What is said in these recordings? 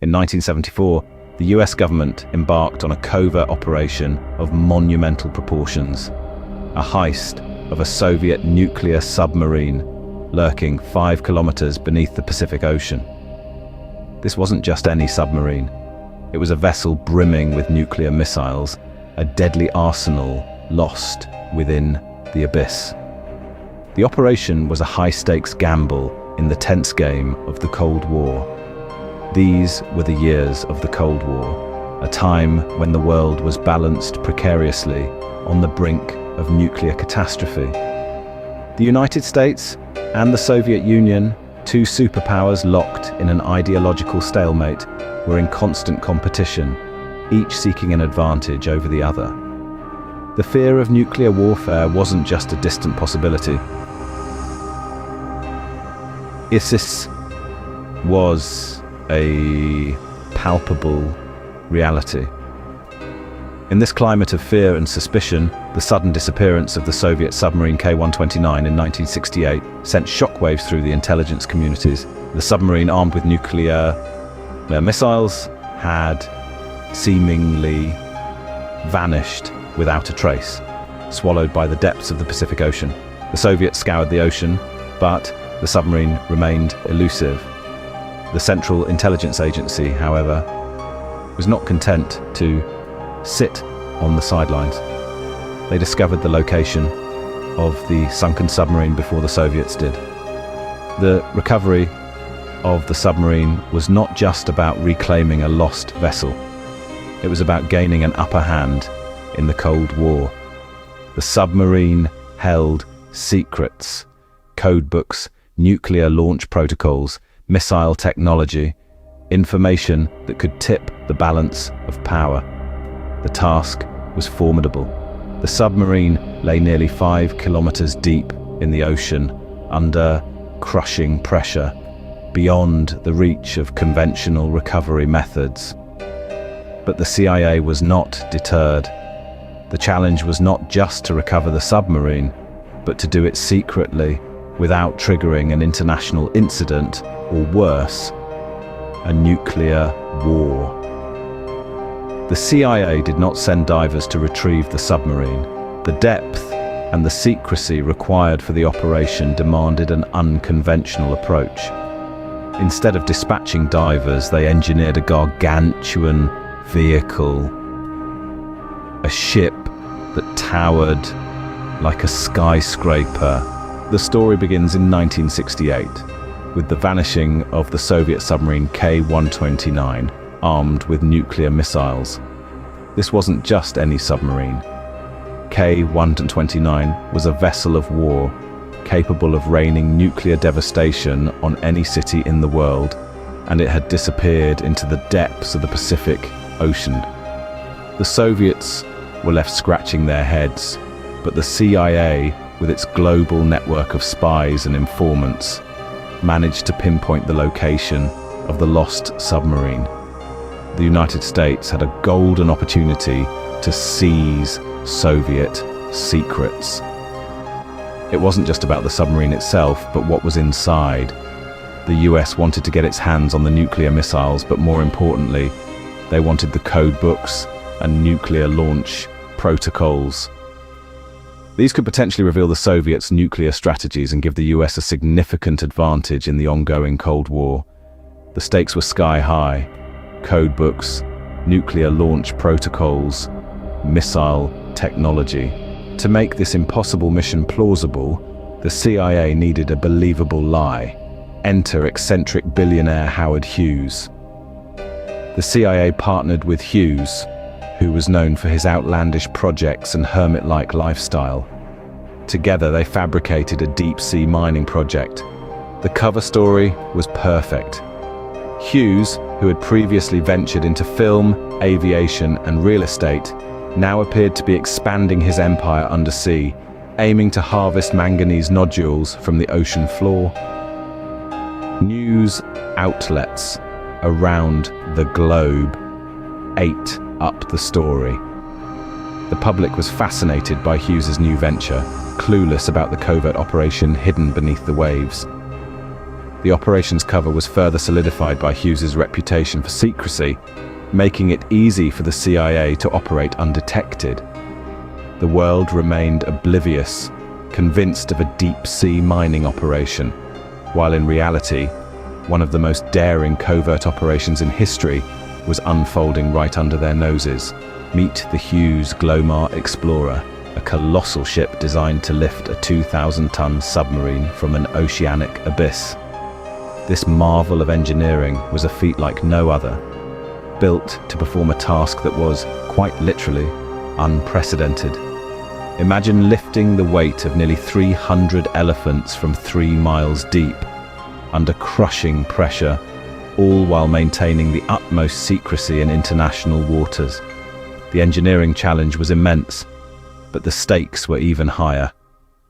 In 1974, the US government embarked on a covert operation of monumental proportions, a heist of a Soviet nuclear submarine lurking 5 kilometers beneath the Pacific Ocean. This wasn't just any submarine. It was a vessel brimming with nuclear missiles, a deadly arsenal lost within the abyss. The operation was a high-stakes gamble in the tense game of the Cold War. These were the years of the Cold War, a time when the world was balanced precariously on the brink of nuclear catastrophe. The United States and the Soviet Union, two superpowers locked in an ideological stalemate, were in constant competition, each seeking an advantage over the other. The fear of nuclear warfare wasn't just a distant possibility. ISIS was a palpable reality. In this climate of fear and suspicion, the sudden disappearance of the Soviet submarine K-129 in 1968 sent shockwaves through the intelligence communities. The submarine, armed with nuclear missiles, had seemingly vanished without a trace, swallowed by the depths of the Pacific Ocean. The Soviets scoured the ocean, but the submarine remained elusive. The Central Intelligence Agency, however, was not content to sit on the sidelines. They discovered the location of the sunken submarine before the Soviets did. The recovery of the submarine was not just about reclaiming a lost vessel. It was about gaining an upper hand in the Cold War. The submarine held secrets, codebooks, nuclear launch protocols, missile technology, information that could tip the balance of power. The task was formidable. The submarine lay nearly 5 kilometers deep in the ocean, under crushing pressure, beyond the reach of conventional recovery methods. But the CIA was not deterred. The challenge was not just to recover the submarine, but to do it secretly, without triggering an international incident, or worse, a nuclear war. The CIA did not send divers to retrieve the submarine. The depth and the secrecy required for the operation demanded an unconventional approach. Instead of dispatching divers, they engineered a gargantuan vehicle, a ship that towered like a skyscraper. The story begins in 1968, with the vanishing of the Soviet submarine K-129, armed with nuclear missiles. This wasn't just any submarine. K-129 was a vessel of war, capable of raining nuclear devastation on any city in the world, and it had disappeared into the depths of the Pacific Ocean. The Soviets were left scratching their heads, but the CIA, with its global network of spies and informants, managed to pinpoint the location of the lost submarine. The United States had a golden opportunity to seize Soviet secrets. It wasn't just about the submarine itself, but what was inside. The US wanted to get its hands on the nuclear missiles, but more importantly, they wanted the codebooks and nuclear launch protocols. These could potentially reveal the Soviets' nuclear strategies and give the US a significant advantage in the ongoing Cold War. The stakes were sky high. Codebooks, nuclear launch protocols, missile technology. To make this impossible mission plausible, the CIA needed a believable lie. Enter eccentric billionaire Howard Hughes. The CIA partnered with Hughes, who was known for his outlandish projects and hermit-like lifestyle. Together, they fabricated a deep-sea mining project. The cover story was perfect. Hughes, who had previously ventured into film, aviation, and real estate, now appeared to be expanding his empire undersea, aiming to harvest manganese nodules from the ocean floor. News outlets around the globe ate up the story. The public was fascinated by Hughes's new venture, clueless about the covert operation hidden beneath the waves. The operation's cover was further solidified by Hughes's reputation for secrecy, making it easy for the CIA to operate undetected. The world remained oblivious, convinced of a deep-sea mining operation, while in reality, one of the most daring covert operations in history was unfolding right under their noses. Meet the Hughes Glomar Explorer, a colossal ship designed to lift a 2,000-ton submarine from an oceanic abyss. This marvel of engineering was a feat like no other, built to perform a task that was, quite literally, unprecedented. Imagine lifting the weight of nearly 300 elephants from 3 miles deep, under crushing pressure, all while maintaining the utmost secrecy in international waters. The engineering challenge was immense, but the stakes were even higher.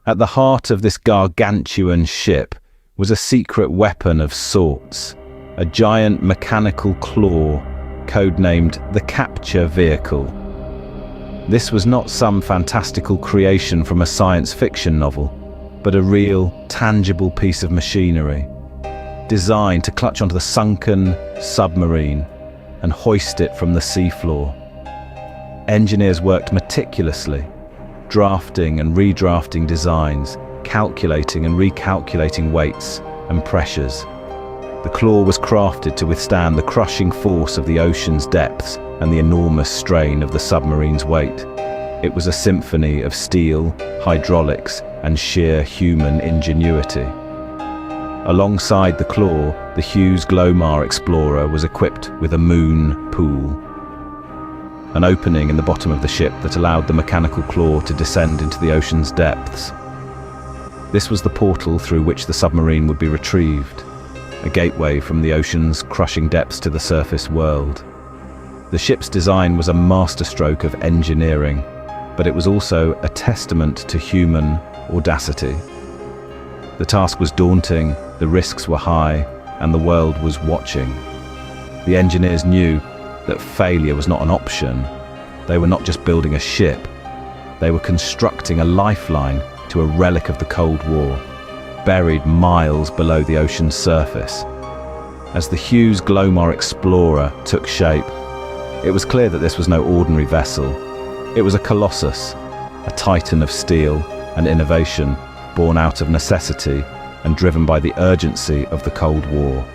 At the heart of this gargantuan ship was a secret weapon of sorts, a giant mechanical claw, codenamed the Capture Vehicle. This was not some fantastical creation from a science fiction novel, but a real, tangible piece of machinery, designed to clutch onto the sunken submarine and hoist it from the seafloor. Engineers worked meticulously, drafting and redrafting designs, calculating and recalculating weights and pressures. The claw was crafted to withstand the crushing force of the ocean's depths and the enormous strain of the submarine's weight. It was a symphony of steel, hydraulics, and sheer human ingenuity. Alongside the claw, the Hughes Glomar Explorer was equipped with a moon pool, an opening in the bottom of the ship that allowed the mechanical claw to descend into the ocean's depths. This was the portal through which the submarine would be retrieved, a gateway from the ocean's crushing depths to the surface world. The ship's design was a masterstroke of engineering, but it was also a testament to human audacity. The task was daunting, the risks were high, and the world was watching. The engineers knew that failure was not an option. They were not just building a ship, they were constructing a lifeline to a relic of the Cold War, buried miles below the ocean's surface. As the Hughes Glomar Explorer took shape, it was clear that this was no ordinary vessel. It was a colossus, a titan of steel and innovation, born out of necessity and driven by the urgency of the Cold War.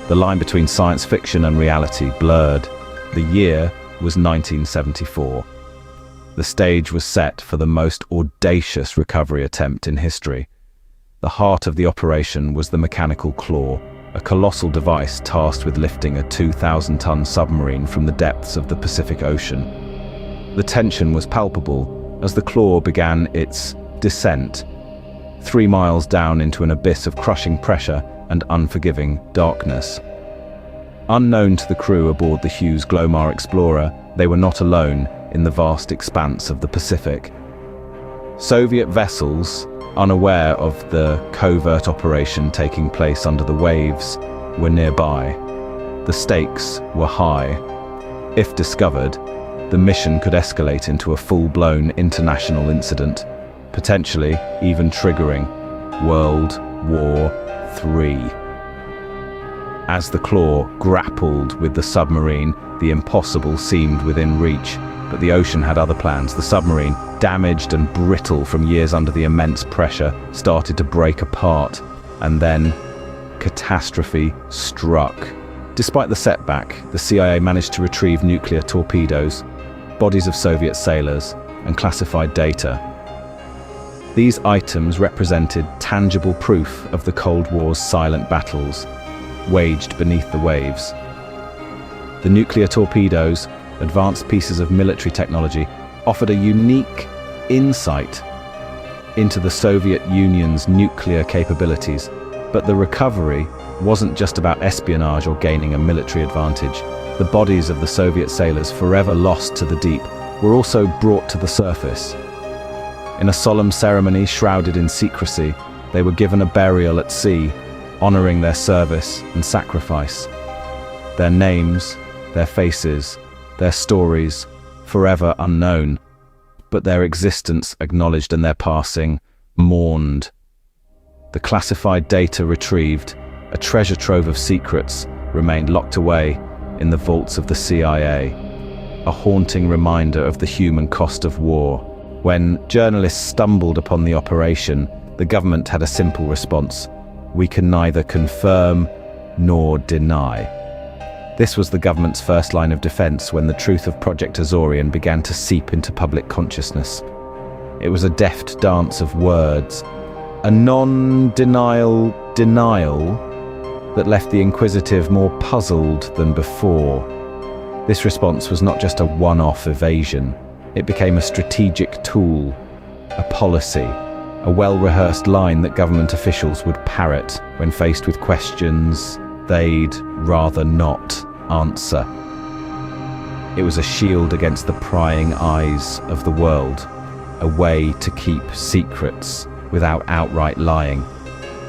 The line between science fiction and reality blurred. The year was 1974. The stage was set for the most audacious recovery attempt in history. The heart of the operation was the mechanical claw, a colossal device tasked with lifting a 2,000-ton submarine from the depths of the Pacific Ocean. The tension was palpable as the claw began its descent, 3 miles down into an abyss of crushing pressure and unforgiving darkness. Unknown to the crew aboard the Hughes Glomar Explorer, they were not alone in the vast expanse of the Pacific. Soviet vessels, unaware of the covert operation taking place under the waves, were nearby. The stakes were high. If discovered, the mission could escalate into a full-blown international incident, potentially even triggering World War III. As the claw grappled with the submarine, the impossible seemed within reach, but the ocean had other plans. The submarine, damaged and brittle from years under the immense pressure, started to break apart, and then catastrophe struck. Despite the setback, the CIA managed to retrieve nuclear torpedoes, bodies of Soviet sailors, and classified data. These items represented tangible proof of the Cold War's silent battles, waged beneath the waves. The nuclear torpedoes, advanced pieces of military technology, offered a unique insight into the Soviet Union's nuclear capabilities. But the recovery wasn't just about espionage or gaining a military advantage. The bodies of the Soviet sailors forever lost to the deep were also brought to the surface. In a solemn ceremony shrouded in secrecy, they were given a burial at sea, honoring their service and sacrifice. Their names, their faces, their stories, forever unknown, but their existence acknowledged and their passing mourned. The classified data retrieved a treasure trove of secrets remained locked away in the vaults of the CIA, a haunting reminder of the human cost of war. When journalists stumbled upon the operation, the government had a simple response: we can neither confirm nor deny. This was the government's first line of defense when the truth of Project Azorian began to seep into public consciousness. It was a deft dance of words, a non-denial denial that left the inquisitive more puzzled than before. This response was not just a one-off evasion. It became a strategic tool, a policy, a well-rehearsed line that government officials would parrot when faced with questions they'd rather not answer. It was a shield against the prying eyes of the world, a way to keep secrets without outright lying.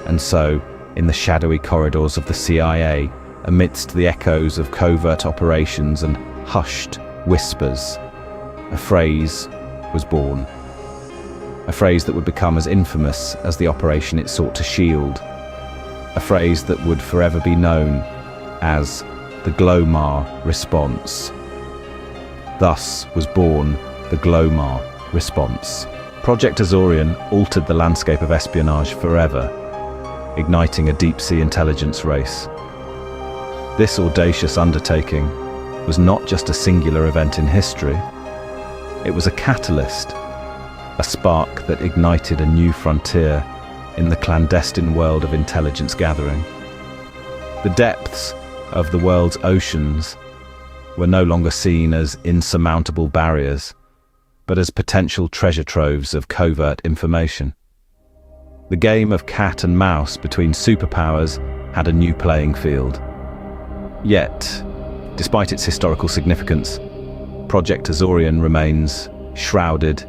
And so, in the shadowy corridors of the CIA, amidst the echoes of covert operations and hushed whispers, a phrase was born. A phrase that would become as infamous as the operation it sought to shield. A phrase that would forever be known as the Glomar response. Thus was born the Glomar response. Project Azorian altered the landscape of espionage forever, igniting a deep-sea intelligence race. This audacious undertaking was not just a singular event in history. It was a catalyst, a spark that ignited a new frontier in the clandestine world of intelligence gathering. The depths of the world's oceans were no longer seen as insurmountable barriers, but as potential treasure troves of covert information. The game of cat and mouse between superpowers had a new playing field. Yet, despite its historical significance, Project Azorian remains shrouded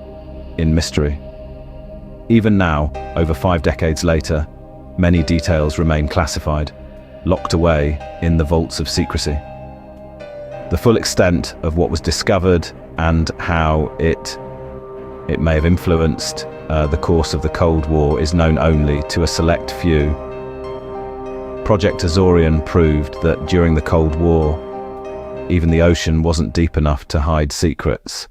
in mystery. Even now, over 5 decades later, many details remain classified, locked away in the vaults of secrecy. The full extent of what was discovered and how it may have influenced the course of the Cold War is known only to a select few. Project Azorian proved that during the Cold War, even the ocean wasn't deep enough to hide secrets.